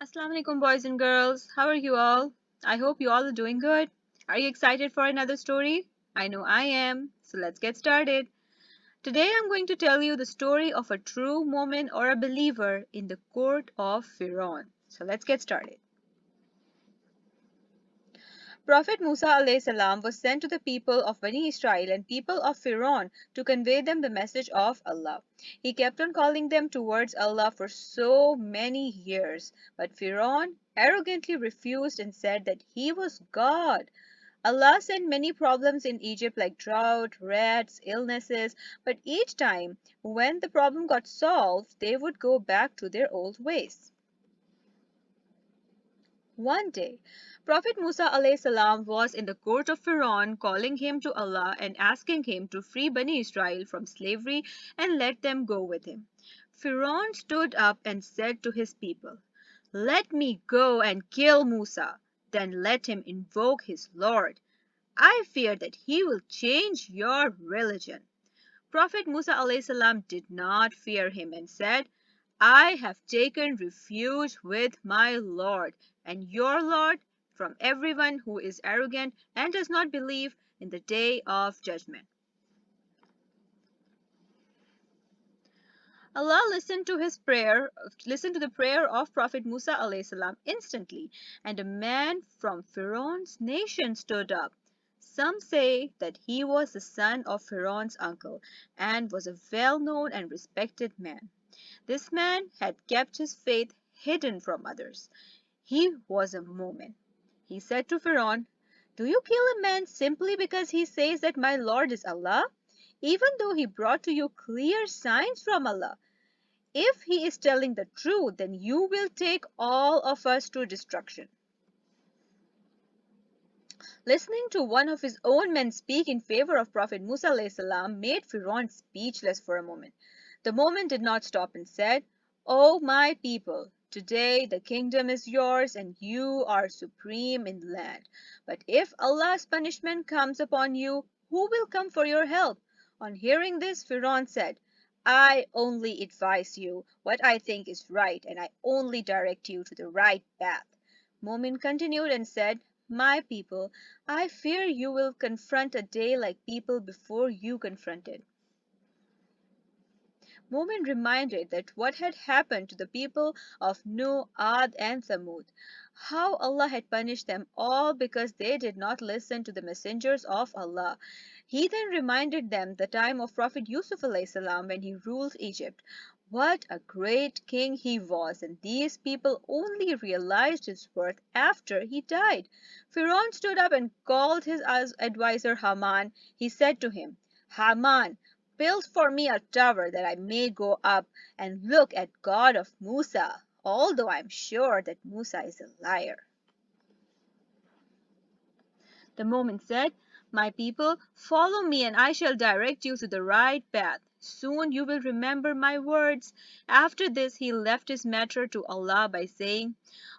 Assalamu alaikum, boys and girls. How are you all? I hope you all are doing good. Are you excited for another story? I know I am. So let's get started. Today I'm going to tell you the story of a true mu'min or a believer in the court of Firon. So let's get started. Prophet Musa alayhi salam was sent to the people of Bani Israel and people of Firon to convey them the message of Allah. He kept on calling them towards Allah for so many years, but Firon arrogantly refused and said that he was God. Allah sent many problems in Egypt like drought, rats, illnesses, but each time when the problem got solved, they would go back to their old ways. One day, Prophet Musa alayhi salam was in the court of Firon calling him to Allah and asking him to free Bani Israel from slavery and let them go with him. Firon stood up and said to his people, "Let me go and kill Musa, then let him invoke his Lord. I fear that he will change your religion." Prophet Musa alayhi salam did not fear him and said, "I have taken refuge with my Lord and your Lord from everyone who is arrogant and does not believe in the day of judgment." Allah listened to the prayer of Prophet Musa alayhi salam instantly, and a man from Pharaoh's nation stood up. Some say that he was the son of Pharaoh's uncle and was a well-known and respected man. This man had kept his faith hidden from others. He was a Mu'min. He said to Pharaoh, "Do you kill a man simply because he says that my Lord is Allah, even though he brought to you clear signs from Allah? If he is telling the truth, then you will take all of us to destruction." Listening to one of his own men speak in favor of Prophet Musa alayhi salam made Pharaoh speechless for a moment. The moment did not stop and said, "O my people, today the kingdom is yours and you are supreme in the land. But if Allah's punishment comes upon you, who will come for your help?" On hearing this, Pharaoh said, "I only advise you what I think is right, and I only direct you to the right path." Momin continued and said, "My people, I fear you will confront a day like people before you confronted." Momin reminded that what had happened to the people of Nuh, Ad, and Thamud, how Allah had punished them all because they did not listen to the messengers of Allah. He then reminded them the time of Prophet Yusuf alayhi salam when he ruled Egypt. What a great king he was, and these people only realized his worth after he died. Firon stood up and called his advisor Haman. He said to him, "Haman, build for me a tower that I may go up and look at God of Musa, although I am sure that Musa is a liar." The Moment said, "My people, follow me and I shall direct you to the right path. Soon you will remember my words." After this, he left his matter to Allah by saying,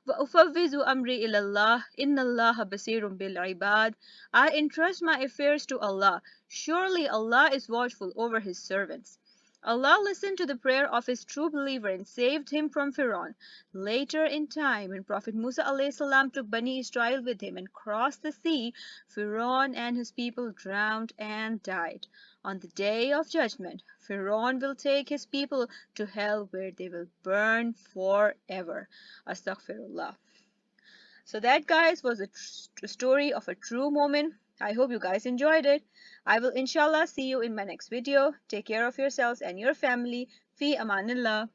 وَأُفَوِّضُ أَمْرِي إِلَى اللَّهِ إِنَّ اللَّهَ بَصِيرٌ بِالْعِبَادِ. I entrust my affairs to Allah. Surely Allah is watchful over his servants. Allah listened to the prayer of his true believer and saved him from Firon. Later in time, when Prophet Musa alayhi salam took Bani Israel with him and crossed the sea, Firon and his people drowned and died. On the day of judgment, Firon will take his people to hell where they will burn forever. Astaghfirullah. So that, guys, was a story of a true moment. I hope you guys enjoyed it. I will inshallah see you in my next video. Take care of yourselves and your family. Fi amanillah.